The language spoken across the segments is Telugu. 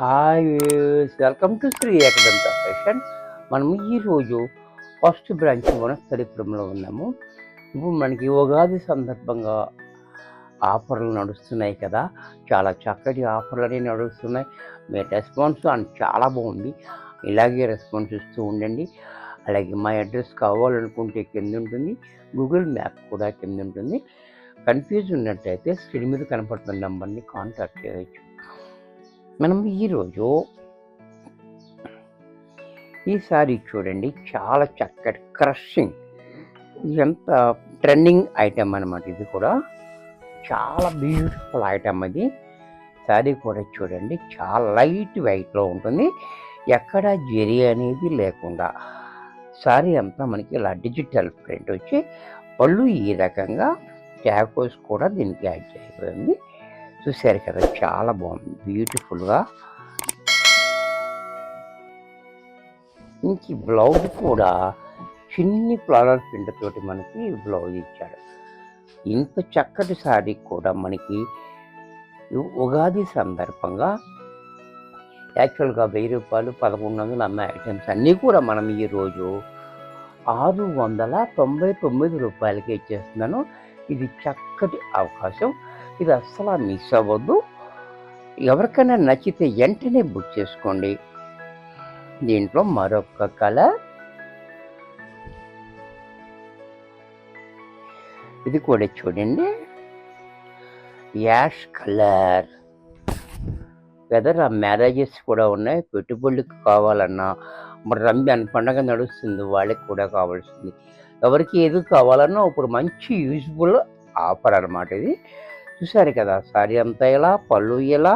Hi viewers, welcome to Shri Ekadanta fashion. మనము ఈరోజు ఫస్ట్ బ్రాంచ్ వనస్థలిపురంలో ఉన్నాము. ఇప్పుడు మనకి ఉగాది సందర్భంగా ఆఫర్లు నడుస్తున్నాయి కదా, చాలా చక్కటి ఆఫర్లు అనేవి నడుస్తున్నాయి. మీ రెస్పాన్స్ చాలా బాగుంది. ఇలాగే రెస్పాన్స్ ఇస్తూ ఉండండి. అలాగే మా అడ్రస్ కావాలనుకుంటే కింద ఉంటుంది, గూగుల్ మ్యాప్ కూడా కింద ఉంటుంది. కన్ఫ్యూజ్ ఉన్నట్టయితే స్క్రీన్ మీద కనపడుతున్న నెంబర్ని కాంటాక్ట్ చేయవచ్చు. మనం ఈరోజు ఈ సారీ చూడండి, చాలా చక్కటి క్రషింగ్, ఎంత ట్రెండింగ్ ఐటమ్ అనమాట. ఇది కూడా చాలా బ్యూటిఫుల్ ఐటమ్. అది సారీ కూడా చూడండి, చాలా లైట్ వెయిట్లో ఉంటుంది, ఎక్కడ జెరీ అనేది లేకుండా. సారీ అంతా మనకి ఇలా డిజిటల్ ప్రింట్ వచ్చి, పళ్ళు ఈ రకంగా ట్యాకోస్ కూడా దీనికి యాడ్ చేయబడింది. చూసారు కదా, చాలా బాగుంది, బ్యూటిఫుల్గా. ఇంక బ్లౌజ్ కూడా చిన్ని ఫ్లవర్ ప్రింట్ తోటి మనకి బ్లౌజ్ ఇచ్చాడు. ఇంత చక్కటి శారీ కూడా మనకి ఉగాది సందర్భంగా యాక్చువల్గా 1000 రూపాయలు 1100 అమ్మే ఐటమ్స్ అన్నీ కూడా మనం ఈరోజు 699 రూపాయలకి ఇచ్చేస్తున్నాను. ఇది చక్కటి అవకాశం, ఇది అస్సలు మిస్ అవ్వద్దు. ఎవరికైనా నచ్చితే వెంటనే బుక్ చేసుకోండి. దీంట్లో మరొక కలర్, ఇది కూడా చూడండి, యాష్ కలర్. వెదర్ మ్యారేజెస్ కూడా ఉన్నాయి, పెట్టుబడులకు కావాలన్నా, మరి రంజాన్ పండగ నడుస్తుంది, వాళ్ళకి కూడా కావాల్సింది. ఎవరికి ఏది కావాలన్నా ఇప్పుడు మంచి యూజ్ఫుల్ ఆఫర్ అన్నమాట ఇది. చూసారు కదా, సారీ అంతా ఇలా, పళ్ళు ఇలా,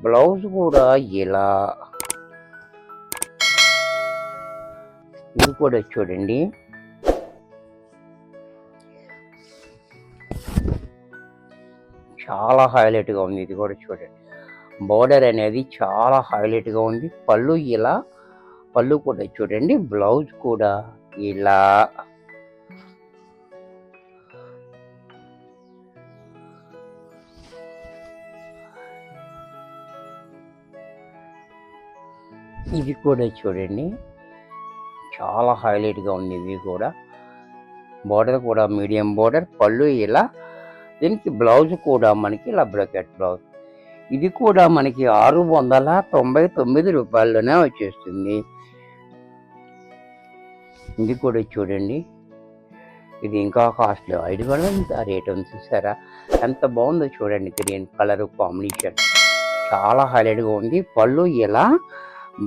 బ్లౌజ్ కూడా ఇలా. ఇది కూడా చూడండి, చాలా హైలైట్గా ఉంది. ఇది కూడా చూడండి, బోర్డర్ అనేది చాలా హైలైట్గా ఉంది. పళ్ళు ఇలా, పళ్ళు కూడా చూడండి, బ్లౌజ్ కూడా ఇలా. ఇది కూడా చూడండి, చాలా హైలైట్గా ఉంది. ఇది కూడా బోర్డర్ కూడా మీడియం బోర్డర్, పళ్ళు ఇలా, దీనికి బ్లౌజ్ కూడా మనకి ఇలా బ్రాకెట్ బ్లౌజ్. ఇది కూడా మనకి 699 రూపాయల్లోనే వచ్చేస్తుంది. ఇది కూడా చూడండి, ఇది ఇంకా కాస్ట్లీ. ఇది కూడా ఇంత రేట్ ఉంది. చూసారా ఎంత బాగుందో చూడండి, గ్రీన్ కలర్ కాంబినేషన్ చాలా హైలైట్గా ఉంది. పళ్ళు ఇలా,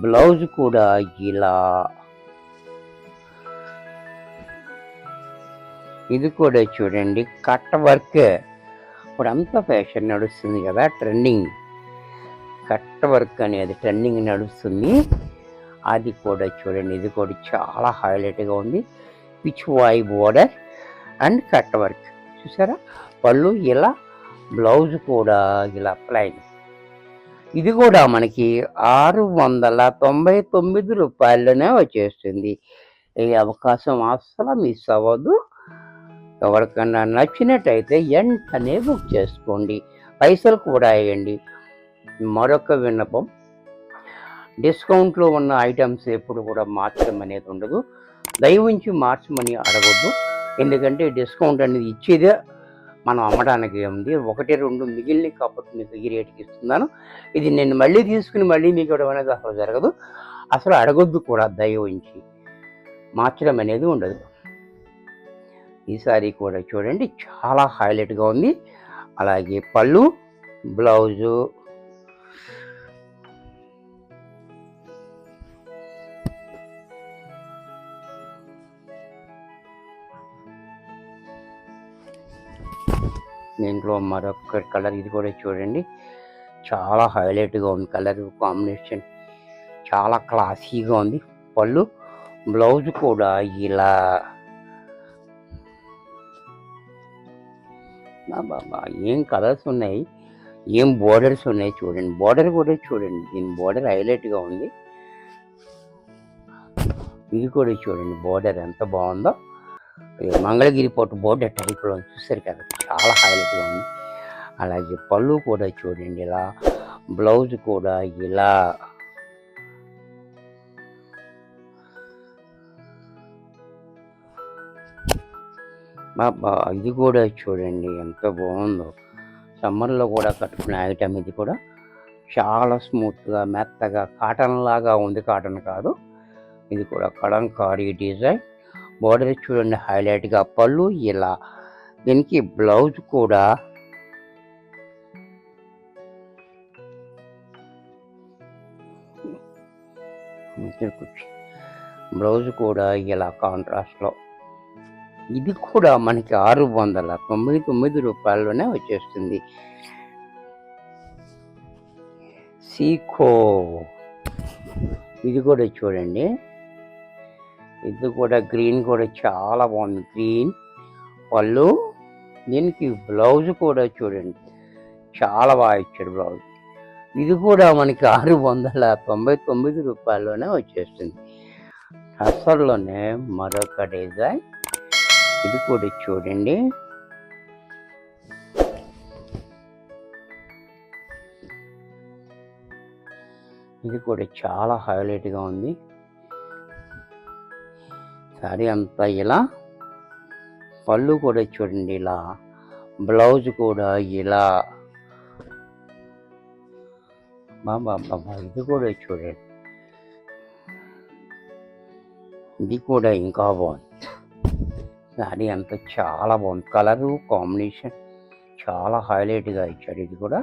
బ్లౌజ్ కూడా ఇలా. ఇది కూడా చూడండి, కట్ వర్క్. ఇప్పుడు అంతా ఫ్యాషన్ నడుస్తుంది కదా, ట్రెండింగ్ కట్ వర్క్ అనేది ట్రెండింగ్ నడుస్తుంది. అది కూడా చూడండి, ఇది కూడా చాలా హైలైట్గా ఉంది. పిచ్ వాయి బోర్డర్ అండ్ కట్ వర్క్. చూసారా, పళ్ళు ఇలా, బ్లౌజ్ కూడా ఇలా ప్లైన్. ఇది కూడా మనకి 699 రూపాయల్లోనే వచ్చేస్తుంది. ఈ అవకాశం అస్సలు మిస్ అవ్వద్దు. ఎవరికన్నా నచ్చినట్టయితే వెంటనే బుక్ చేసుకోండి, పైసలు కూడా వేయండి. మరొక విన్నపం, డిస్కౌంట్లో ఉన్న ఐటమ్స్ ఎప్పుడు కూడా మార్చడం అనేది ఉండదు. దయవుంచి మార్చమని అడగొద్దు, ఎందుకంటే డిస్కౌంట్ అనేది ఇచ్చేదే మనం అమ్మడానికి ఉంది. 1-2 మిగిలినవి కాబట్టి మీకు ఈ రేటుకి ఇస్తున్నాను. ఇది నేను మళ్ళీ తీసుకుని మళ్ళీ మీకు ఇవ్వడం అనేది అసలు జరగదు. అసలు అడగొద్దు కూడా, దయవుంచి మార్చడం అనేది ఉండదు. ఈ సారీ కూడా చూడండి, చాలా హైలైట్గా ఉంది. అలాగే పళ్ళు, బ్లౌజు, దీంట్లో మరొక కలర్. ఇది కూడా చూడండి, చాలా హైలైట్గా ఉంది. కలర్ కాంబినేషన్ చాలా క్లాసీగా ఉంది. పళ్ళు, బ్లౌజ్ కూడా ఇలా. బాబా ఏం కలర్స్ ఉన్నాయి, ఏం బోర్డర్స్ ఉన్నాయి చూడండి. బోర్డర్ కూడా చూడండి, దీని బోర్డర్ హైలైట్గా ఉంది. ఇది కూడా చూడండి, బోర్డర్ ఎంత బాగుందో. మంగళగిరి పట్టు బోర్డర్ టైప్లో చూసారు కదా, చాలా హైలైట్గా ఉంది. అలాగే పళ్ళు కూడా చూడండి, ఇలా బ్లౌజ్ కూడా ఇలా. ఇది కూడా చూడండి ఎంత బాగుందో. సమ్మర్లో కూడా కట్టుకునే ఐటమ్ ఇది కూడా. చాలా స్మూత్గా మెత్తగా కాటన్ లాగా ఉంది, కాటన్ కాదు ఇది కూడా. కలంకారీ డిజైన్. బోర్డర్ చూడండి హైలైట్గా. పళ్ళు ఇలా. దీనికి బ్లౌజ్ కూడా ఇలా కాంట్రాస్ట్లో. ఇది కూడా మనకి 699 రూపాయల్లోనే వచ్చేస్తుంది. సీకో. ఇది కూడా చూడండి, ఇది కూడా గ్రీన్ కూడా చాలా బాగుంది. గ్రీన్ పళ్ళు. దీనికి బ్లౌజ్ కూడా చూడండి చాలా బాగా ఇచ్చాడు బ్లౌజ్. ఇది కూడా మనకి 699 రూపాయల్లోనే వచ్చేస్తుంది. టసర్లోనే మరొక డిజైన్. ఇది కూడా చూడండి, ఇది కూడా చాలా హైలైట్గా ఉంది. సారీ అంతా ఇలా. పళ్ళు కూడా చూడండి ఇలా. బ్లౌజ్ కూడా ఇలా. బాబా ఇది కూడా చూడండి, ఇది కూడా ఇంకా బాగుంది. సారీ అంతా చాలా బాగుంది. కలరు కాంబినేషన్ చాలా హైలైట్గా ఇచ్చాడు. ఇది కూడా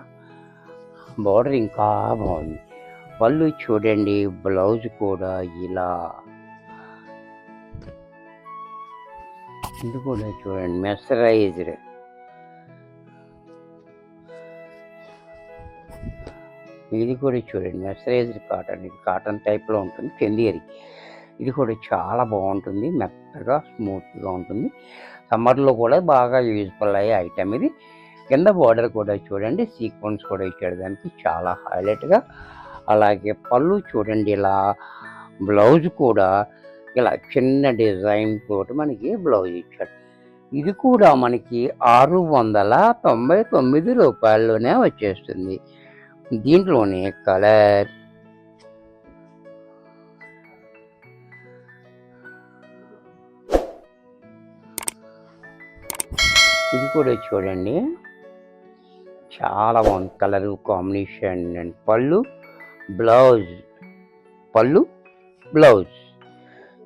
బార్డర్ ఇంకా బాగుంది. పళ్ళు చూడండి, బ్లౌజ్ కూడా ఇలా. ఇది కూడా చూడండి మెస్సరైజ్డ్. ఇది కూడా చూడండి మెస్సరైజ్డ్ కాటన్. ఇది కాటన్ టైప్లో ఉంటుంది, చందేరి. ఇది కూడా చాలా బాగుంటుంది, మెత్తగా స్మూత్గా ఉంటుంది. సమ్మర్లో కూడా బాగా యూజ్ఫుల్ అయ్యే ఐటమ్ ఇది. కింద బార్డర్ కూడా చూడండి సీక్వెన్స్ కూడా ఇచ్చాడు దానికి చాలా హైలైట్గా. అలాగే పళ్ళు చూడండి ఇలా. బ్లౌజ్ కూడా ఇలా చిన్న డిజైన్ తోటి మనకి బ్లౌజ్ ఇచ్చాడు. ఇది కూడా మనకి 699 రూపాయల్లోనే వచ్చేస్తుంది. దీంట్లోనే కలర్. ఇది కూడా చూడండి చాలా బాగుంది, కలరు కాంబినేషన్. అండ్ పళ్ళు బ్లౌజ్. పళ్ళు బ్లౌజ్.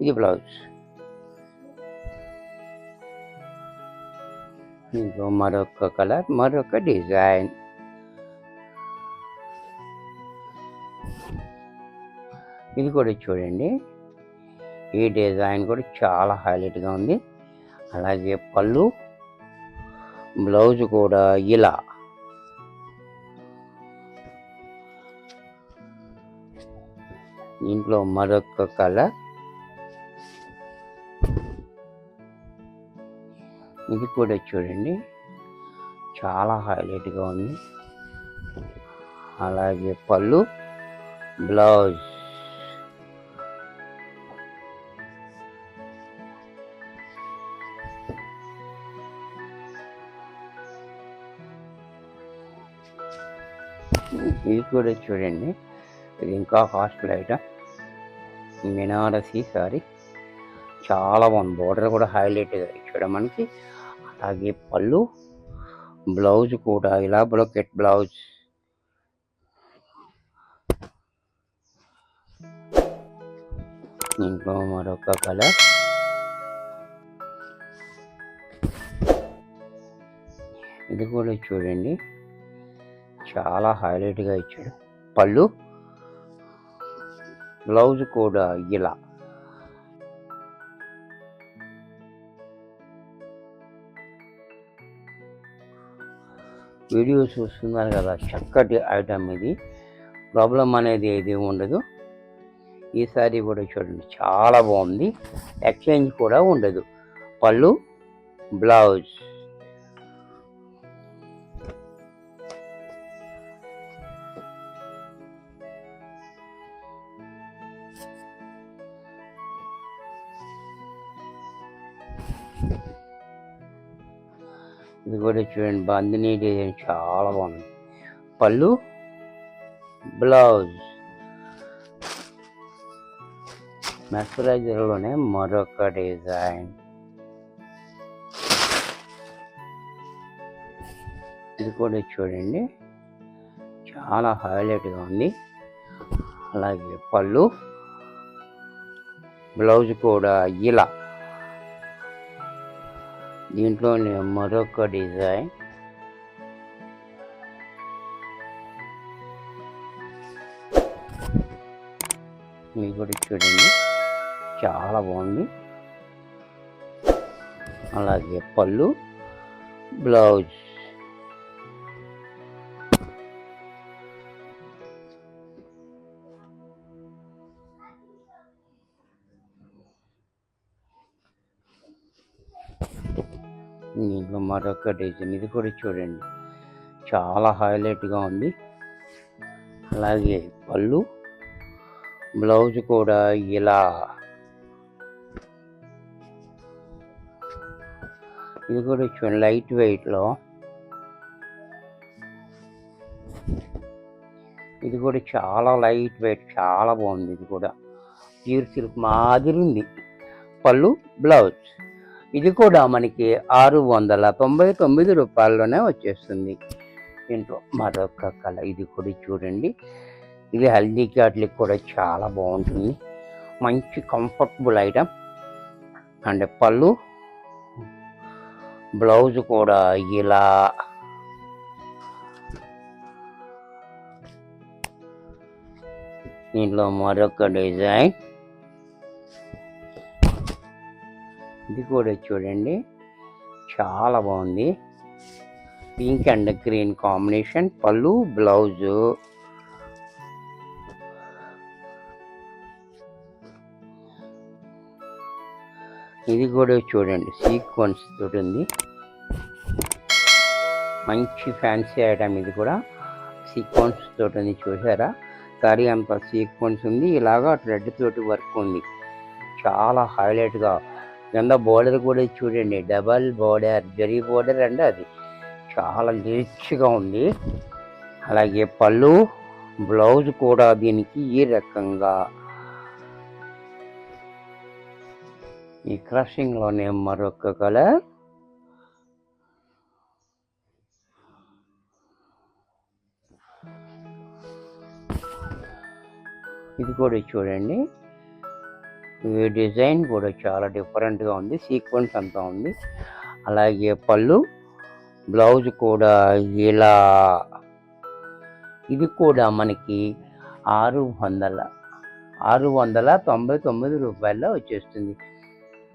ఇది బ్లౌజ్. ఇంకో మరొక కలర్, మరొక డిజైన్. ఇది కూడా చూడండి, ఈ డిజైన్ కూడా చాలా హైలైట్గా ఉంది. అలాగే పళ్ళు బ్లౌజ్ కూడా ఇలా. దీంట్లో మరొక కలర్. ఇది కూడా చూడండి చాలా హైలైట్గా ఉంది. అలాగే పళ్ళు బ్లౌజ్. ఇది కూడా చూడండి, ఇది ఇంకా కాస్ట్లీ ఐటమ్. బెనారసీ సారీ చాలా బాగుంది. బోర్డర్ కూడా హైలైట్గా ఇచ్చాడు మనకి. అలాగే పళ్ళు బ్లౌజ్ కూడా ఇలా బ్రోకెట్ బ్లౌజ్. ఇంట్లో మరొక కలర్. ఇది కూడా చూడండి చాలా హైలైట్గా ఇచ్చాడు. పళ్ళు బ్లౌజ్ కూడా ఇలా. వీడియో చూస్తున్నారు కదా, చక్కటి ఐటమ్ ఇది. ప్రాబ్లం అనేది ఏది ఉండదు. ఈసారి కూడా చూడండి చాలా బాగుంది, ఎక్స్చేంజ్ కూడా ఉండదు. పళ్ళు బ్లౌజ్. ఇది కూడా చూడండి బాందిని డిజైన్ చాలా బాగుంది. పళ్ళు బ్లౌజ్. మెర్సరైజర్లోనే మరొక డిజైన్. ఇది కూడా చూడండి, చాలా హైలైట్గా ఉంది. అలాగే పళ్ళు, బ్లౌజ్ కూడా ఇలా. దీంట్లోనే మరొక డిజైన్. మీకు కూడా చూడండి, చాలా బాగుంది. అలాగే పళ్ళు, బ్లౌజ్. దీంట్లో మరొక డిజైన్. ఇది కూడా చూడండి, చాలా హైలైట్గా ఉంది. అలాగే పళ్ళు, బ్లౌజ్ కూడా ఇలా. ఇది కూడా చూడండి, లైట్ వెయిట్లో. ఇది కూడా చాలా లైట్ వెయిట్, చాలా బాగుంది. ఇది కూడా ప్యూర్ సిల్క్ మాదిరి ఉంది. పళ్ళు, బ్లౌజ్. ఇది కూడా మనకి 699 రూపాయల్లోనే వచ్చేస్తుంది. దీంట్లో మరొక కలర్. ఇది కూడా చూడండి, ఇది హల్దీకి వాటికి కూడా చాలా బాగుంటుంది. మంచి కంఫర్టబుల్ ఐటమ్. అండ్ పళ్ళు, బ్లౌజ్ కూడా ఇలా. దీంట్లో మరొక డిజైన్. ఇది కూడా చూడండి, చాలా బాగుంది. Pink and green combination. పళ్ళు, బ్లౌజు. ఇది కూడా చూడండి, సీక్వెన్స్ తోటి ఉంది. మంచి ఫ్యాన్సీ ఐటమ్. ఇది కూడా సీక్వెన్స్ తోటి ఉంది. చూసారా, సారీ అంత సీక్వెన్స్ ఉంది. ఇలాగా థ్రెడ్ తోటి వర్క్ ఉంది. చాలా హైలైట్గా. కింద బోర్డర్ కూడా చూడండి, డబల్ బోర్డర్, జరీ బోర్డర్ అండి. అది చాలా రిచ్గా ఉంది. అలాగే పళ్ళు, బ్లౌజ్ కూడా దీనికి ఈ రకంగా. ఈ క్రషింగ్లోనే మరొక కలర్. ఇది కూడా చూడండి, ఈ డిజైన్ కూడా చాలా డిఫరెంట్గా ఉంది. సీక్వెన్స్ అంతా ఉంది. అలాగే పళ్ళు, బ్లౌజ్ కూడా ఇలా. ఇది కూడా మనకి 699 రూపాయల్లో వచ్చేస్తుంది.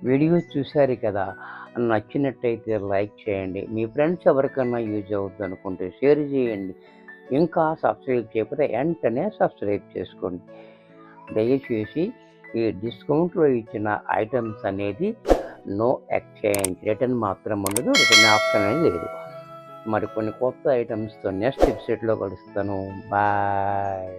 వీడియో చూశారు కదా, నచ్చినట్టయితే లైక్ చేయండి. మీ ఫ్రెండ్స్ ఎవరికైనా యూజ్ అవుతుంది అనుకుంటే షేర్ చేయండి. ఇంకా సబ్స్క్రైబ్ చేయకపోతే వెంటనే సబ్స్క్రైబ్ చేసుకోండి. దయచేసి ఈ డిస్కౌంట్లో ఇచ్చిన ఐటమ్స్ అనేది నో ఎక్స్చేంజ్, రిటర్న్ మాత్రం ఉండదు. రిటర్న్ ఆప్షన్ అనేది లేదు. మరి కొన్ని కొత్త ఐటమ్స్తో నెక్స్ట్ ఎపిసోడ్లో కలుస్తాను. బాయ్.